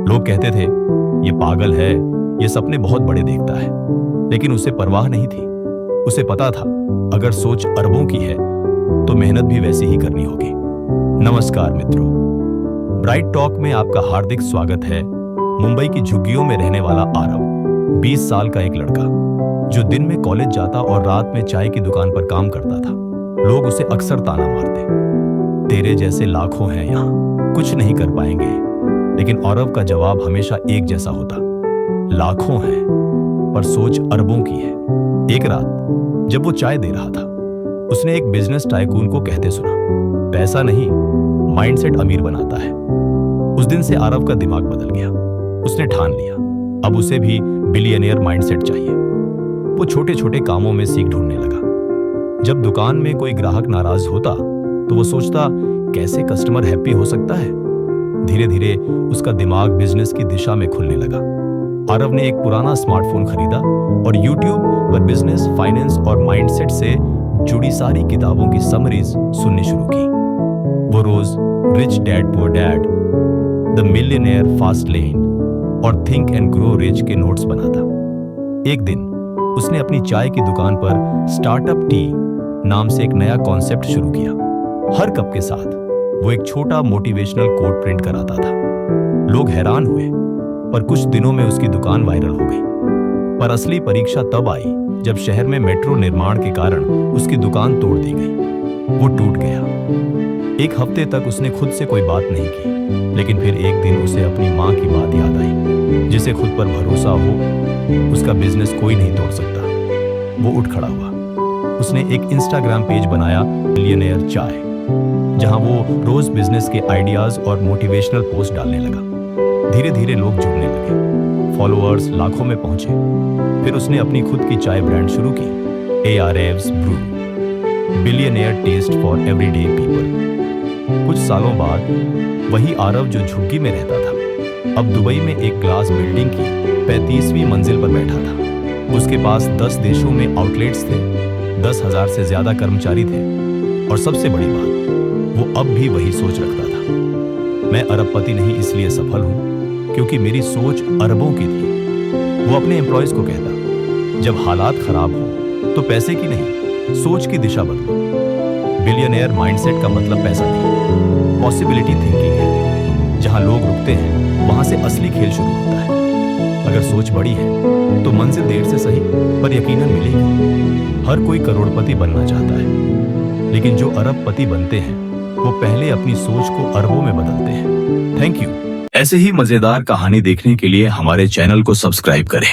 लोग कहते थे ये पागल है, ये सपने बहुत बड़े देखता है, लेकिन उसे परवाह नहीं थी। उसे पता था अगर सोच अरबों की है तो मेहनत भी वैसी ही करनी होगी। नमस्कार मित्रों, ब्राइट टॉक में आपका हार्दिक स्वागत है। मुंबई की झुग्गियों में रहने वाला आरव 20 साल का एक लड़का जो दिन में कॉलेज जाता और रात में चाय की दुकान पर काम करता था। लोग उसे अक्सर ताना मारते, तेरे जैसे लाखों हैं यहाँ, कुछ नहीं कर पाएंगे। लेकिन आरव का जवाब हमेशा एक जैसा होता, लाखों हैं पर सोच अरबों की है। एक रात जब वो चाय दे रहा था, उसने एक बिजनेस टाइकून को कहते सुना, पैसा नहीं माइंडसेट अमीर बनाता है। उस दिन से आरव का दिमाग बदल गया। उसने ठान लिया अब उसे भी बिलियनियर माइंडसेट चाहिए। वो छोटे छोटे कामों में सीख ढूंढने लगा। जब दुकान में कोई ग्राहक नाराज होता तो वो सोचता कैसे कस्टमर हैप्पी हो सकता है। धीरे धीरे उसका दिमाग बिजनेस की दिशा में खुलने लगा। आरव ने एक पुराना स्मार्टफोन खरीदा और YouTube पर बिजनेस, फाइनेंस और माइंडसेट से जुड़ी सारी किताबों की समरीज सुननी शुरू की। वो रोज Rich Dad Poor Dad, the Millionaire Fast Lane और थिंक एंड ग्रो रिच के नोट्स बनाता। एक दिन उसने अपनी चाय की दुकान पर स्टार्टअप टी नाम से एक नया कॉन्सेप्ट शुरू किया। हर कप के साथ वो एक छोटा मोटिवेशनल कोट प्रिंट कराता था। लोग हैरान हुए, पर कुछ दिनों में उसकी दुकान वायरल हो गई। पर असली परीक्षा तब आई जब शहर में मेट्रो निर्माण के कारण उसकी दुकान तोड़ दी गई। वो टूट गया। एक हफ्ते तक उसने खुद से कोई बात नहीं की, लेकिन फिर एक दिन उसे अपनी माँ की बात याद आई, जिसे खुद पर भरोसा हो उसका बिजनेस कोई नहीं तोड़ सकता। वो उठ खड़ा हुआ। उसने एक इंस्टाग्राम पेज बनाया, बिलियनियर चाय, जहां वो रोज बिजनेस के आइडियाज और मोटिवेशनल पोस्ट डालने लगा। धीरे धीरे लोग जुड़ने लगे, फॉलोअर्स लाखों में पहुंचे। फिर उसने अपनी खुद की चाय ब्रांड शुरू की, ARF's Bru, billionaire taste for everyday people. कुछ सालों बाद वही आरव जो झुग्गी में रहता था, अब दुबई में एक ग्लास बिल्डिंग की 35वीं मंजिल पर बैठा था। उसके पास 10 देशों में आउटलेट्स थे, 10,000 से ज्यादा कर्मचारी थे, और सबसे बड़ी बात, वो अब भी वही सोच रखता था, मैं अरबपति नहीं इसलिए सफल हूं क्योंकि मेरी सोच अरबों की थी। वो अपने एम्प्लॉयज को कहता, जब हालात खराब हो तो पैसे की नहीं, सोच की दिशा बदलो। बिलियनियर माइंडसेट का मतलब पैसा नहीं, पॉसिबिलिटी थिंकिंग है। जहां लोग रुकते हैं वहां से असली खेल शुरू होता है। अगर सोच बड़ी है तो मंजिल देर से सही पर यकीनन मिलेगी। हर कोई करोड़पति बनना चाहता है, लेकिन जो अरबपति बनते हैं वो पहले अपनी सोच को अरबों में बदलते हैं। Thank you. ऐसे ही मजेदार कहानी देखने के लिए हमारे चैनल को सब्सक्राइब करें।